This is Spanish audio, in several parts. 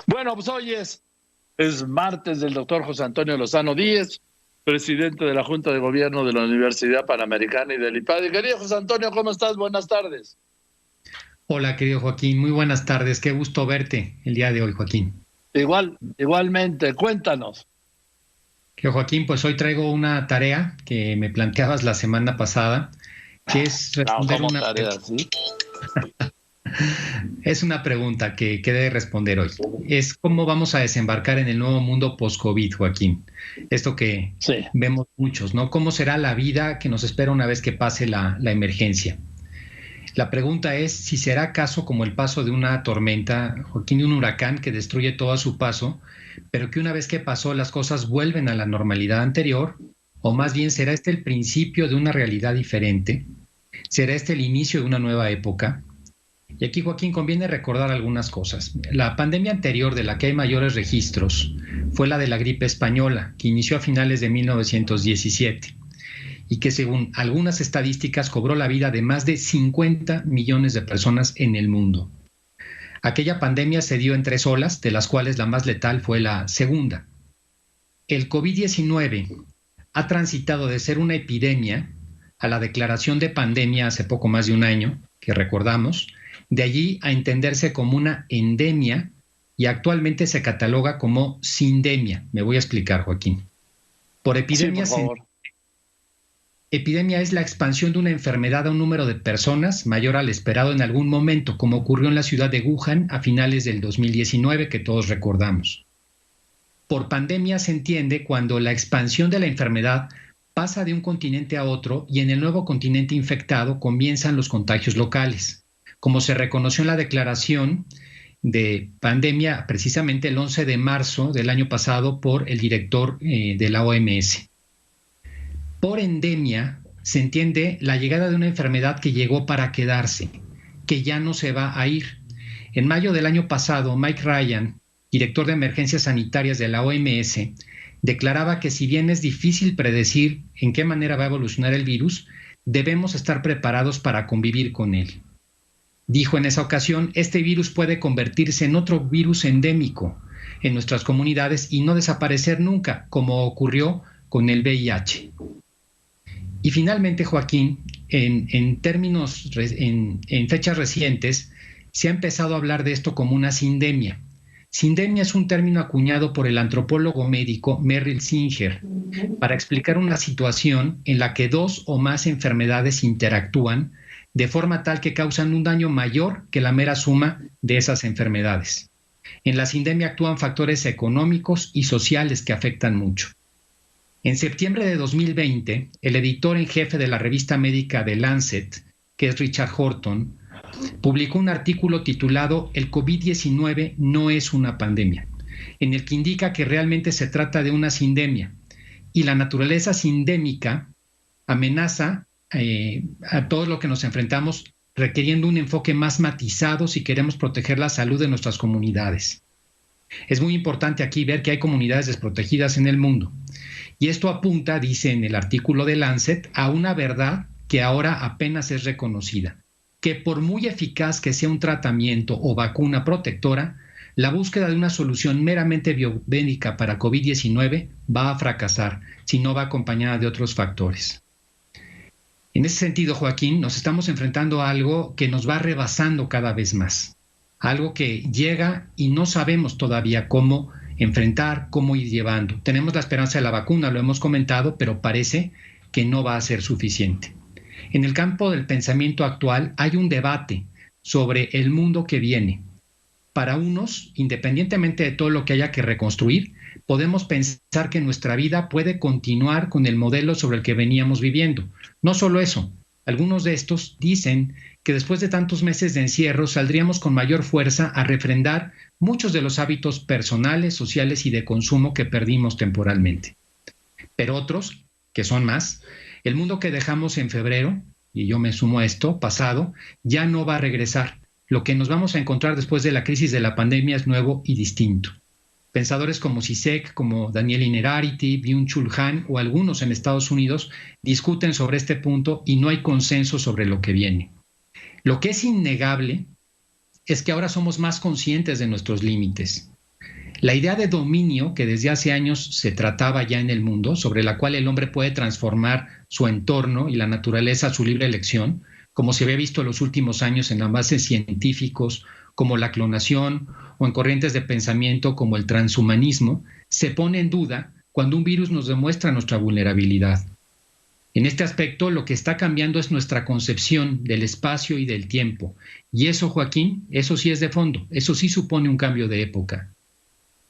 Bueno, pues hoy es martes del doctor José Antonio Lozano Díez, presidente de la Junta de Gobierno de la Universidad Panamericana y del IPADI. Querido José Antonio, ¿cómo estás? Buenas tardes. Hola, querido Joaquín, muy buenas tardes. Qué gusto verte el día de hoy, Joaquín. Igualmente, cuéntanos. Querido Joaquín, pues hoy traigo una tarea que me planteabas la semana pasada, que es responder como tarea, ¿sí? Es una pregunta que debe responder hoy. Es cómo vamos a desembarcar en el nuevo mundo post-COVID, Joaquín. Esto que Sí. vemos muchos, ¿no? ¿Cómo será la vida que nos espera una vez que pase la emergencia? La pregunta es si será acaso como el paso de una tormenta, Joaquín, de un huracán que destruye todo a su paso, pero que una vez que pasó las cosas vuelven a la normalidad anterior, o más bien será este el principio de una realidad diferente, será este el inicio de una nueva época. Y aquí, Joaquín, conviene recordar algunas cosas. La pandemia anterior de la que hay mayores registros fue la de la gripe española, que inició a finales de 1917 y que según algunas estadísticas cobró la vida de más de 50 millones de personas en el mundo. Aquella pandemia se dio en 3 olas, de las cuales la más letal fue la segunda. El COVID-19 ha transitado de ser una epidemia a la declaración de pandemia hace poco más de un año, que recordamos, de allí a entenderse como una endemia y actualmente se cataloga como sindemia. Me voy a explicar, Joaquín. Por epidemia, sí, por favor. Epidemia es la expansión de una enfermedad a un número de personas mayor al esperado en algún momento, como ocurrió en la ciudad de Wuhan a finales del 2019, que todos recordamos. Por pandemia se entiende cuando la expansión de la enfermedad pasa de un continente a otro y en el nuevo continente infectado comienzan los contagios locales, como se reconoció en la declaración de pandemia precisamente el 11 de marzo del año pasado por el director de la OMS. Por endemia se entiende la llegada de una enfermedad que llegó para quedarse, que ya no se va a ir. En mayo del año pasado, Mike Ryan, director de emergencias sanitarias de la OMS, declaraba que si bien es difícil predecir en qué manera va a evolucionar el virus, debemos estar preparados para convivir con él. Dijo en esa ocasión, este virus puede convertirse en otro virus endémico en nuestras comunidades y no desaparecer nunca, como ocurrió con el VIH. Y finalmente, Joaquín, en fechas recientes, se ha empezado a hablar de esto como una sindemia. Sindemia es un término acuñado por el antropólogo médico Merrill Singer para explicar una situación en la que 2 o más enfermedades interactúan de forma tal que causan un daño mayor que la mera suma de esas enfermedades. En la sindemia actúan factores económicos y sociales que afectan mucho. En septiembre de 2020, el editor en jefe de la revista médica The Lancet, que es Richard Horton, publicó un artículo titulado El COVID-19 no es una pandemia, en el que indica que realmente se trata de una sindemia y la naturaleza sindémica amenaza a todo lo que nos enfrentamos, requiriendo un enfoque más matizado si queremos proteger la salud de nuestras comunidades. Es muy importante aquí ver que hay comunidades desprotegidas en el mundo. Y esto apunta, dice en el artículo de Lancet, a una verdad que ahora apenas es reconocida, que por muy eficaz que sea un tratamiento o vacuna protectora, la búsqueda de una solución meramente biomédica para COVID-19 va a fracasar si no va acompañada de otros factores. En ese sentido, Joaquín, nos estamos enfrentando a algo que nos va rebasando cada vez más, algo que llega y no sabemos todavía cómo enfrentar, cómo ir llevando. Tenemos la esperanza de la vacuna, lo hemos comentado, pero parece que no va a ser suficiente. En el campo del pensamiento actual hay un debate sobre el mundo que viene. Para unos, independientemente de todo lo que haya que reconstruir, podemos pensar que nuestra vida puede continuar con el modelo sobre el que veníamos viviendo. No solo eso, algunos de estos dicen que después de tantos meses de encierro saldríamos con mayor fuerza a refrendar muchos de los hábitos personales, sociales y de consumo que perdimos temporalmente. Pero otros, que son más, el mundo que dejamos en febrero, y yo me sumo a esto, pasado, ya no va a regresar. Lo que nos vamos a encontrar después de la crisis de la pandemia es nuevo y distinto. Pensadores como Zizek, como Daniel Innerarity, Byung-Chul Han o algunos en Estados Unidos discuten sobre este punto y no hay consenso sobre lo que viene. Lo que es innegable es que ahora somos más conscientes de nuestros límites. La idea de dominio que desde hace años se trataba ya en el mundo, sobre la cual el hombre puede transformar su entorno y la naturaleza a su libre elección, como se había visto en los últimos años en avances científicos como la clonación o en corrientes de pensamiento como el transhumanismo, se pone en duda cuando un virus nos demuestra nuestra vulnerabilidad. En este aspecto, lo que está cambiando es nuestra concepción del espacio y del tiempo. Y eso, Joaquín, eso sí es de fondo, eso sí supone un cambio de época.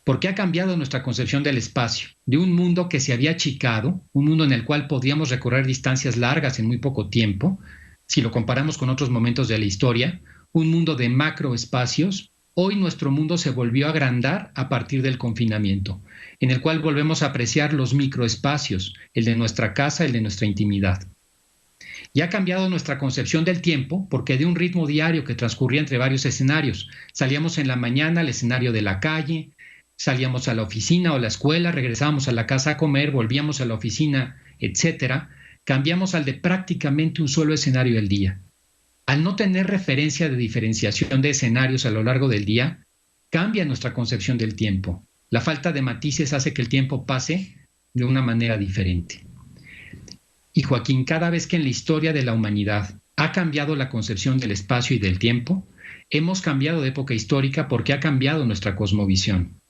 Porque ha cambiado nuestra concepción del espacio, de un mundo que se había achicado, un mundo en el cual podíamos recorrer distancias largas en muy poco tiempo, si lo comparamos con otros momentos de la historia, un mundo de macroespacios. Hoy nuestro mundo se volvió a agrandar a partir del confinamiento, en el cual volvemos a apreciar los microespacios, el de nuestra casa, el de nuestra intimidad. Y ha cambiado nuestra concepción del tiempo porque de un ritmo diario que transcurría entre varios escenarios, salíamos en la mañana al escenario de la calle, salíamos a la oficina o la escuela, regresábamos a la casa a comer, volvíamos a la oficina, etcétera, cambiamos al de prácticamente un solo escenario del día. Al no tener referencia de diferenciación de escenarios a lo largo del día, cambia nuestra concepción del tiempo. La falta de matices hace que el tiempo pase de una manera diferente. Y Joaquín, cada vez que en la historia de la humanidad ha cambiado la concepción del espacio y del tiempo, hemos cambiado de época histórica porque ha cambiado nuestra cosmovisión.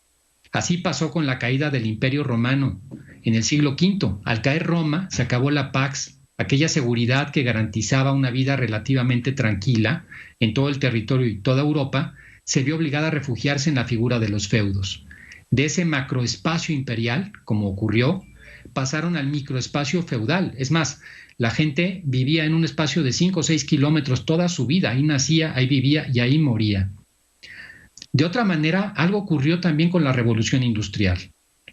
Así pasó con la caída del Imperio Romano en el siglo V. Al caer Roma, se acabó la Pax, aquella seguridad que garantizaba una vida relativamente tranquila en todo el territorio y toda Europa, se vio obligada a refugiarse en la figura de los feudos. De ese macroespacio imperial, como ocurrió, pasaron al microespacio feudal. Es más, la gente vivía en un espacio de 5 o 6 kilómetros toda su vida. Ahí nacía, ahí vivía y ahí moría. De otra manera, algo ocurrió también con la Revolución Industrial.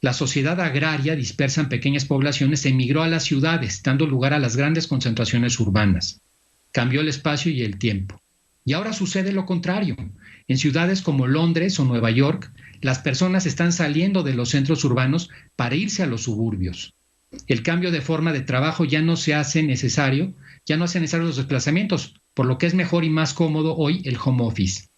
La sociedad agraria, dispersa en pequeñas poblaciones, emigró a las ciudades, dando lugar a las grandes concentraciones urbanas. Cambió el espacio y el tiempo. Y ahora sucede lo contrario. En ciudades como Londres o Nueva York, las personas están saliendo de los centros urbanos para irse a los suburbios. El cambio de forma de trabajo ya no hace necesarios los desplazamientos, por lo que es mejor y más cómodo hoy el home office.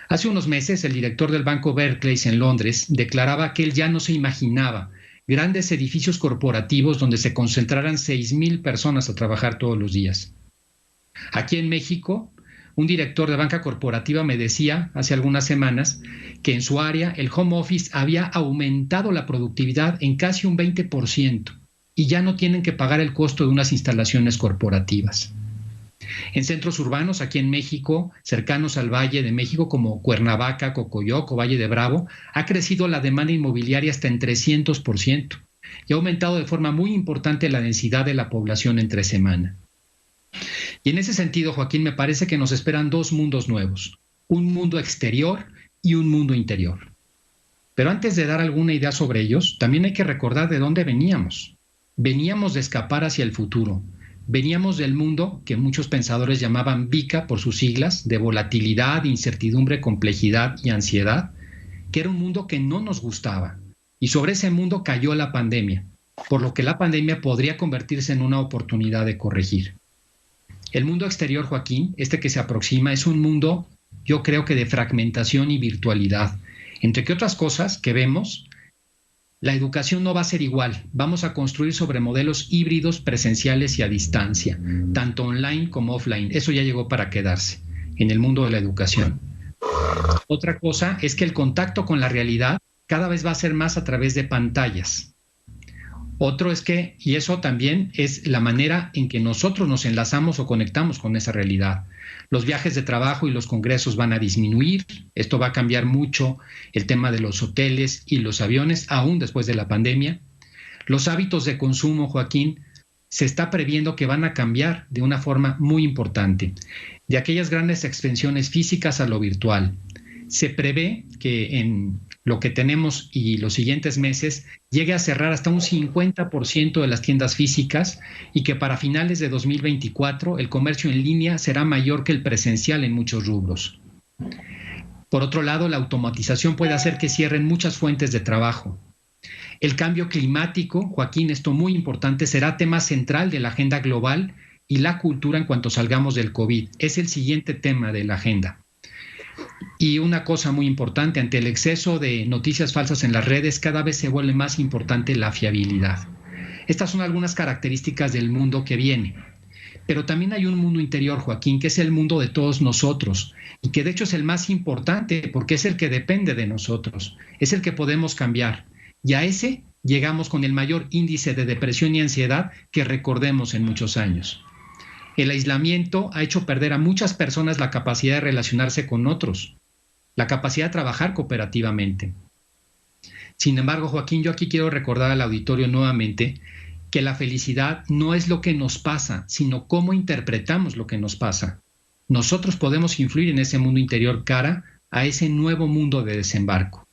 Hace unos meses, el director del Banco Barclays en Londres declaraba que él ya no se imaginaba grandes edificios corporativos donde se concentraran 6,000 personas a trabajar todos los días. Aquí en México, un director de banca corporativa me decía hace algunas semanas que en su área el home office había aumentado la productividad en casi un 20% y ya no tienen que pagar el costo de unas instalaciones corporativas. En centros urbanos, aquí en México, cercanos al Valle de México, como Cuernavaca, Cocoyoc o Valle de Bravo, ha crecido la demanda inmobiliaria hasta en 300% y ha aumentado de forma muy importante la densidad de la población entre semana. Y en ese sentido, Joaquín, me parece que nos esperan dos mundos nuevos, un mundo exterior y un mundo interior. Pero antes de dar alguna idea sobre ellos, también hay que recordar de dónde veníamos. Veníamos de escapar hacia el futuro. Veníamos del mundo que muchos pensadores llamaban VICA por sus siglas, de volatilidad, incertidumbre, complejidad y ansiedad, que era un mundo que no nos gustaba. Y sobre ese mundo cayó la pandemia, por lo que la pandemia podría convertirse en una oportunidad de corregir. El mundo exterior, Joaquín, este que se aproxima, es un mundo, yo creo que de fragmentación y virtualidad. Entre que otras cosas que vemos, la educación no va a ser igual. Vamos a construir sobre modelos híbridos, presenciales y a distancia, tanto online como offline. Eso ya llegó para quedarse en el mundo de la educación. Otra cosa es que el contacto con la realidad cada vez va a ser más a través de pantallas. Otro es que, y eso también es la manera en que nosotros nos enlazamos o conectamos con esa realidad. Los viajes de trabajo y los congresos van a disminuir. Esto va a cambiar mucho el tema de los hoteles y los aviones, aún después de la pandemia. Los hábitos de consumo, Joaquín, se está previendo que van a cambiar de una forma muy importante. De aquellas grandes extensiones físicas a lo virtual. Se prevé que en lo que tenemos y los siguientes meses llegue a cerrar hasta un 50% de las tiendas físicas y que para finales de 2024 el comercio en línea será mayor que el presencial en muchos rubros. Por otro lado, la automatización puede hacer que cierren muchas fuentes de trabajo. El cambio climático, Joaquín, esto muy importante, será tema central de la agenda global y la cultura en cuanto salgamos del COVID. Es el siguiente tema de la agenda. Y una cosa muy importante, ante el exceso de noticias falsas en las redes, cada vez se vuelve más importante la fiabilidad. Estas son algunas características del mundo que viene. Pero también hay un mundo interior, Joaquín, que es el mundo de todos nosotros y que de hecho es el más importante porque es el que depende de nosotros, es el que podemos cambiar. Y a ese llegamos con el mayor índice de depresión y ansiedad que recordemos en muchos años. El aislamiento ha hecho perder a muchas personas la capacidad de relacionarse con otros, la capacidad de trabajar cooperativamente. Sin embargo, Joaquín, yo aquí quiero recordar al auditorio nuevamente que la felicidad no es lo que nos pasa, sino cómo interpretamos lo que nos pasa. Nosotros podemos influir en ese mundo interior cara a ese nuevo mundo de desembarco.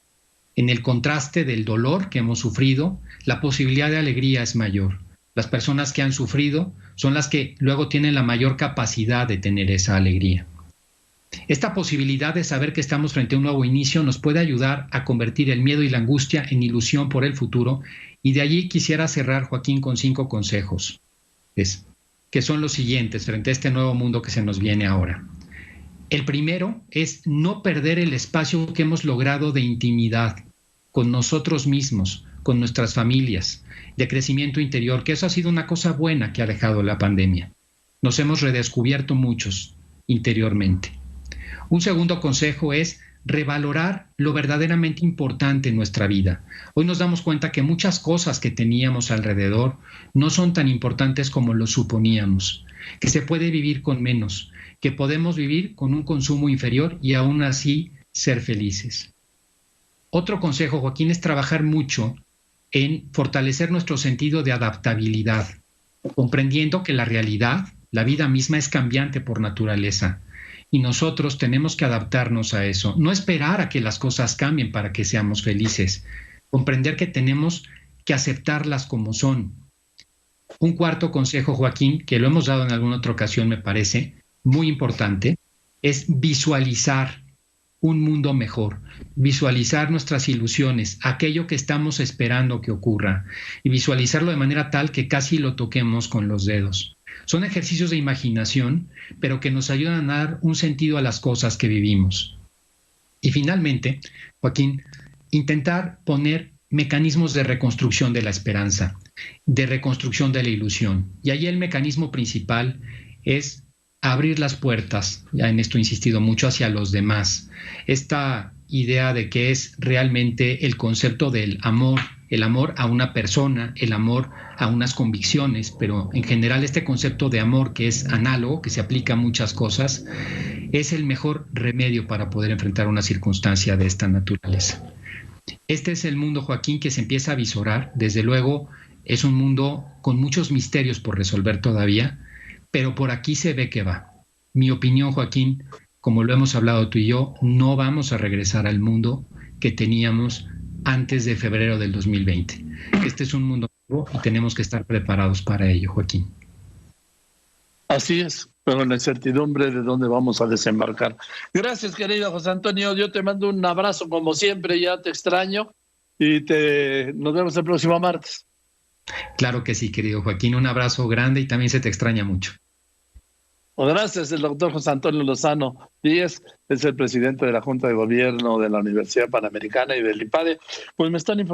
En el contraste del dolor que hemos sufrido, la posibilidad de alegría es mayor. Las personas que han sufrido son las que luego tienen la mayor capacidad de tener esa alegría. Esta posibilidad de saber que estamos frente a un nuevo inicio nos puede ayudar a convertir el miedo y la angustia en ilusión por el futuro, y de allí quisiera cerrar, Joaquín, con 5 consejos, que son los siguientes frente a este nuevo mundo que se nos viene ahora. El primero es no perder el espacio que hemos logrado de intimidad con nosotros mismos, con nuestras familias, de crecimiento interior, que eso ha sido una cosa buena que ha dejado la pandemia. Nos hemos redescubierto muchos interiormente. Un segundo consejo es revalorar lo verdaderamente importante en nuestra vida. Hoy nos damos cuenta que muchas cosas que teníamos alrededor no son tan importantes como lo suponíamos, que se puede vivir con menos, que podemos vivir con un consumo inferior y aún así ser felices. Otro consejo, Joaquín, es trabajar mucho en fortalecer nuestro sentido de adaptabilidad, comprendiendo que la realidad, la vida misma, es cambiante por naturaleza. Y nosotros tenemos que adaptarnos a eso, no esperar a que las cosas cambien para que seamos felices, comprender que tenemos que aceptarlas como son. Un cuarto consejo, Joaquín, que lo hemos dado en alguna otra ocasión, me parece muy importante, es visualizar un mundo mejor, visualizar nuestras ilusiones, aquello que estamos esperando que ocurra, y visualizarlo de manera tal que casi lo toquemos con los dedos. Son ejercicios de imaginación, pero que nos ayudan a dar un sentido a las cosas que vivimos. Y finalmente, Joaquín, intentar poner mecanismos de reconstrucción de la esperanza, de reconstrucción de la ilusión. Y ahí el mecanismo principal es abrir las puertas, ya en esto he insistido mucho, hacia los demás. Esta idea de que es realmente el concepto del amor, el amor a una persona, el amor a unas convicciones, pero en general este concepto de amor que es análogo, que se aplica a muchas cosas, es el mejor remedio para poder enfrentar una circunstancia de esta naturaleza. Este es el mundo, Joaquín, que se empieza a visorar. Desde luego es un mundo con muchos misterios por resolver todavía, pero por aquí se ve que va. Mi opinión, Joaquín, como lo hemos hablado tú y yo, no vamos a regresar al mundo que teníamos antes de febrero del 2020. Este es un mundo nuevo y tenemos que estar preparados para ello, Joaquín. Así es, pero en la incertidumbre de dónde vamos a desembarcar. Gracias, querido José Antonio. Yo te mando un abrazo como siempre, ya te extraño y nos vemos el próximo martes. Claro que sí, querido Joaquín. Un abrazo grande y también se te extraña mucho. Gracias, el doctor José Antonio Lozano Díez es el presidente de la Junta de Gobierno de la Universidad Panamericana y del IPADE. Pues me están informando.